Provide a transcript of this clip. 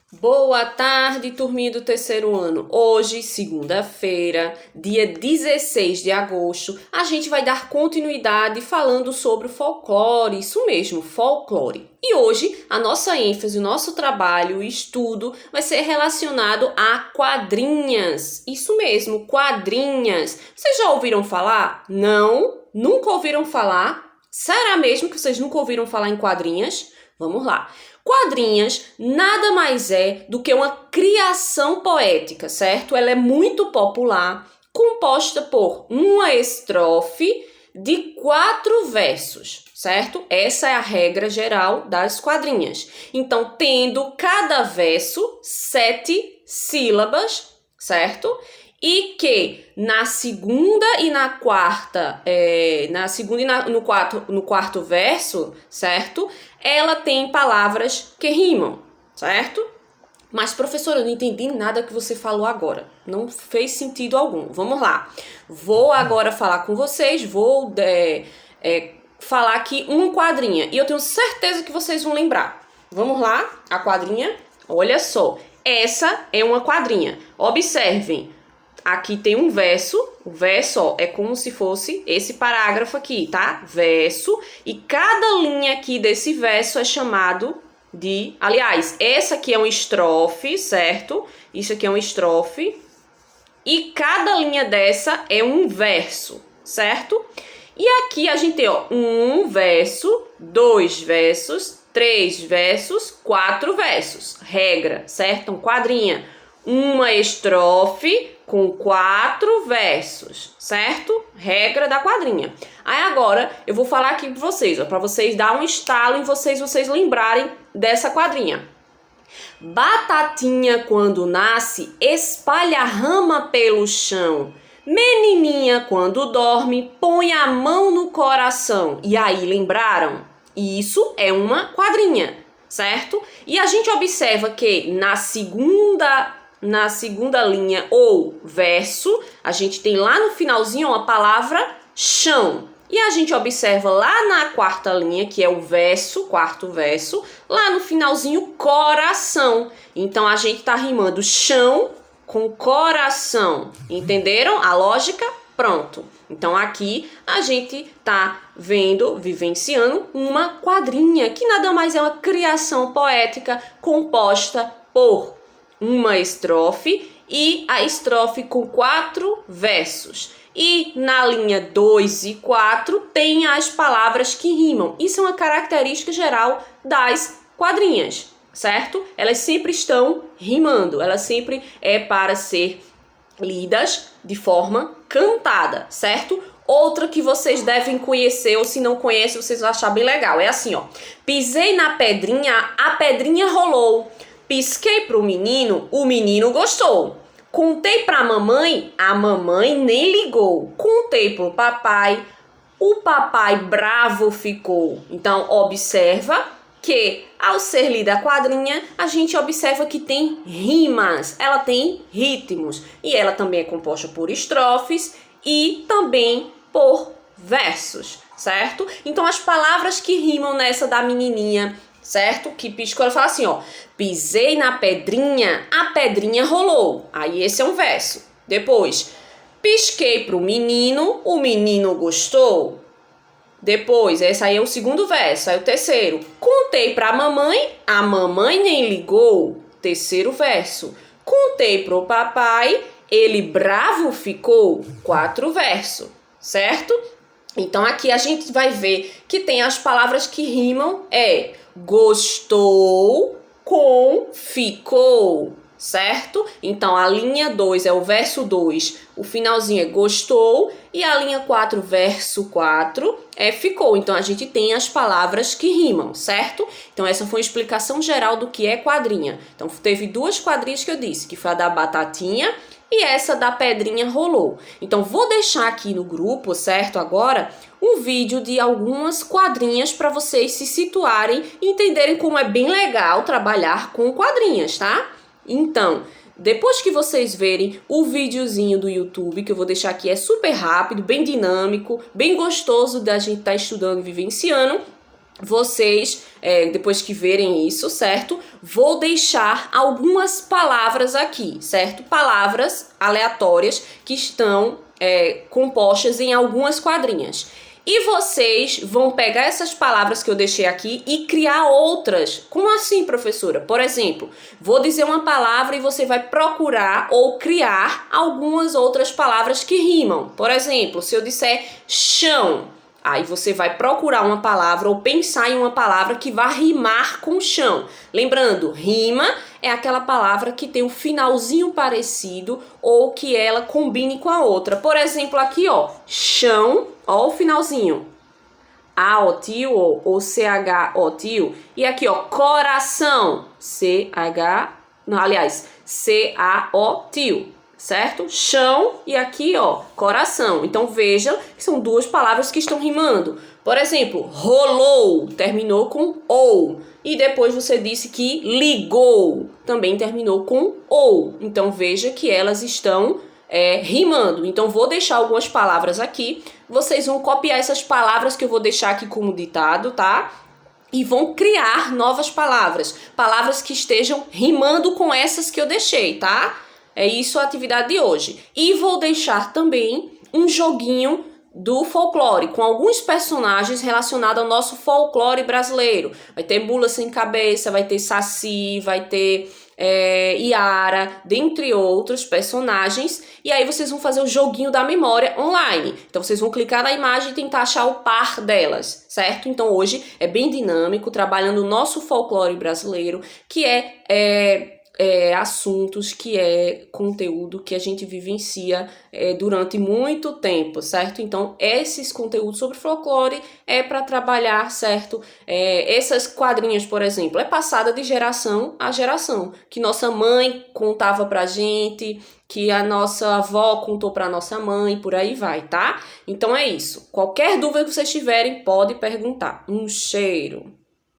Boa tarde, turminha do terceiro ano. Hoje, segunda-feira, dia 16 de agosto, a gente vai dar continuidade falando sobre o folclore, isso mesmo, folclore. E hoje, a nossa ênfase, o nosso trabalho, o estudo, vai ser relacionado a quadrinhas. Isso mesmo, quadrinhas. Vocês já ouviram falar? Não? Nunca ouviram falar? Será mesmo que vocês nunca ouviram falar em quadrinhas? Vamos lá. Quadrinhas nada mais é do que uma criação poética, certo? Ela é muito popular, composta por uma estrofe de 4 versos, certo? Essa é a regra geral das quadrinhas. Então, tendo cada verso 7 sílabas, certo? E que na segunda e na quarta, no quarto verso, certo? Ela tem palavras que rimam, certo? Mas, professora, eu não entendi nada que você falou agora. Não fez sentido algum. Vamos lá. Vou agora falar com vocês, vou falar aqui uma quadrinha. E eu tenho certeza que vocês vão lembrar. Vamos lá, a quadrinha. Olha só, essa é uma quadrinha. Observem. Aqui tem um verso, o verso, ó, é como se fosse esse parágrafo aqui, tá? Verso, e cada linha aqui desse verso é chamado de... Aliás, essa aqui é uma estrofe, certo? Isso aqui é uma estrofe. E cada linha dessa é um verso, certo? E aqui a gente tem, ó, um verso, 2 versos, 3 versos, 4 versos. Regra, certo? Um quadrinha. Uma estrofe com 4 versos, certo? Regra da quadrinha. Aí agora eu vou falar aqui para vocês, ó, para vocês dar um estalo em vocês lembrarem dessa quadrinha. Batatinha quando nasce espalha rama pelo chão. Menininha quando dorme põe a mão no coração. E aí, lembraram? Isso é uma quadrinha, certo? E a gente observa que na segunda linha ou verso, a gente tem lá no finalzinho a palavra chão. E a gente observa lá na quarta linha, que é o verso, quarto verso, lá no finalzinho coração. Então a gente tá rimando chão com coração. Entenderam a lógica? Pronto. Então aqui a gente tá vivenciando uma quadrinha, que nada mais é uma criação poética composta por uma estrofe e a estrofe com 4 versos. E na linha 2 e 4 tem as palavras que rimam. Isso é uma característica geral das quadrinhas, certo? Elas sempre estão rimando, elas sempre é para ser lidas de forma cantada, certo? Outra que vocês devem conhecer, ou se não conhecem, vocês vão achar bem legal. É assim, ó. Pisei na pedrinha, a pedrinha rolou. Pisquei pro menino, o menino gostou. Contei pra mamãe, a mamãe nem ligou. Contei pro papai, o papai bravo ficou. Então, observa que ao ser lida a quadrinha, a gente observa que tem rimas, ela tem ritmos. E ela também é composta por estrofes e também por versos, certo? Então, as palavras que rimam nessa da menininha, certo? Que piscou, ela fala assim, ó. Pisei na pedrinha, a pedrinha rolou. Aí esse é um verso. Depois, pisquei pro menino, o menino gostou. Depois, esse aí é o segundo verso. Aí o terceiro. Contei pra mamãe, a mamãe nem ligou. Terceiro verso. Contei pro papai, ele bravo ficou. 4 verso, certo? Então aqui a gente vai ver que tem as palavras que rimam, gostou com ficou, certo? Então a linha 2 é o verso 2, o finalzinho é gostou, e a linha 4, verso 4, é ficou. Então a gente tem as palavras que rimam, certo? Então essa foi uma explicação geral do que é quadrinha. Então teve 2 quadrinhas que eu disse, que foi a da batatinha e essa da pedrinha rolou. Então vou deixar aqui no grupo, certo? Agora um vídeo de algumas quadrinhas para vocês se situarem e entenderem como é bem legal trabalhar com quadrinhas, tá? Então, depois que vocês verem o videozinho do YouTube, que eu vou deixar aqui, é super rápido, bem dinâmico, bem gostoso da gente estar estudando e vivenciando, vocês, depois que verem isso, certo? Vou deixar algumas palavras aqui, certo? Palavras aleatórias que estão compostas em algumas quadrinhas. E vocês vão pegar essas palavras que eu deixei aqui e criar outras. Como assim, professora? Por exemplo, vou dizer uma palavra e você vai procurar ou criar algumas outras palavras que rimam. Por exemplo, se eu disser chão, aí você vai procurar uma palavra ou pensar em uma palavra que vá rimar com chão. Lembrando, rima é aquela palavra que tem um finalzinho parecido ou que ela combine com a outra. Por exemplo, aqui, ó, chão, ó o finalzinho. A-O-T-I-O ou C-H-O-T-I-O. E aqui, ó, coração. C-H... Não, aliás, C-A-O-T-I-O. Certo? Chão e aqui, ó, coração. Então, veja que são duas palavras que estão rimando. Por exemplo, rolou, terminou com ou. E depois você disse que ligou, também terminou com ou. Então, veja que elas estão rimando. Então, vou deixar algumas palavras aqui. Vocês vão copiar essas palavras que eu vou deixar aqui como ditado, tá? E vão criar novas palavras. Palavras que estejam rimando com essas que eu deixei, tá? É isso a atividade de hoje. E vou deixar também um joguinho do folclore, com alguns personagens relacionados ao nosso folclore brasileiro. Vai ter Mula Sem Cabeça, vai ter Saci, vai ter Iara, dentre outros personagens. E aí vocês vão fazer o joguinho da memória online. Então vocês vão clicar na imagem e tentar achar o par delas, certo? Então hoje é bem dinâmico, trabalhando o nosso folclore brasileiro, que assuntos, que é conteúdo que a gente vivencia durante muito tempo, certo? Então, esses conteúdos sobre folclore é para trabalhar, certo? Essas quadrinhas, por exemplo, é passada de geração a geração, que nossa mãe contava pra gente, que a nossa avó contou pra nossa mãe, por aí vai, tá? Então é isso. Qualquer dúvida que vocês tiverem, pode perguntar. Um cheiro!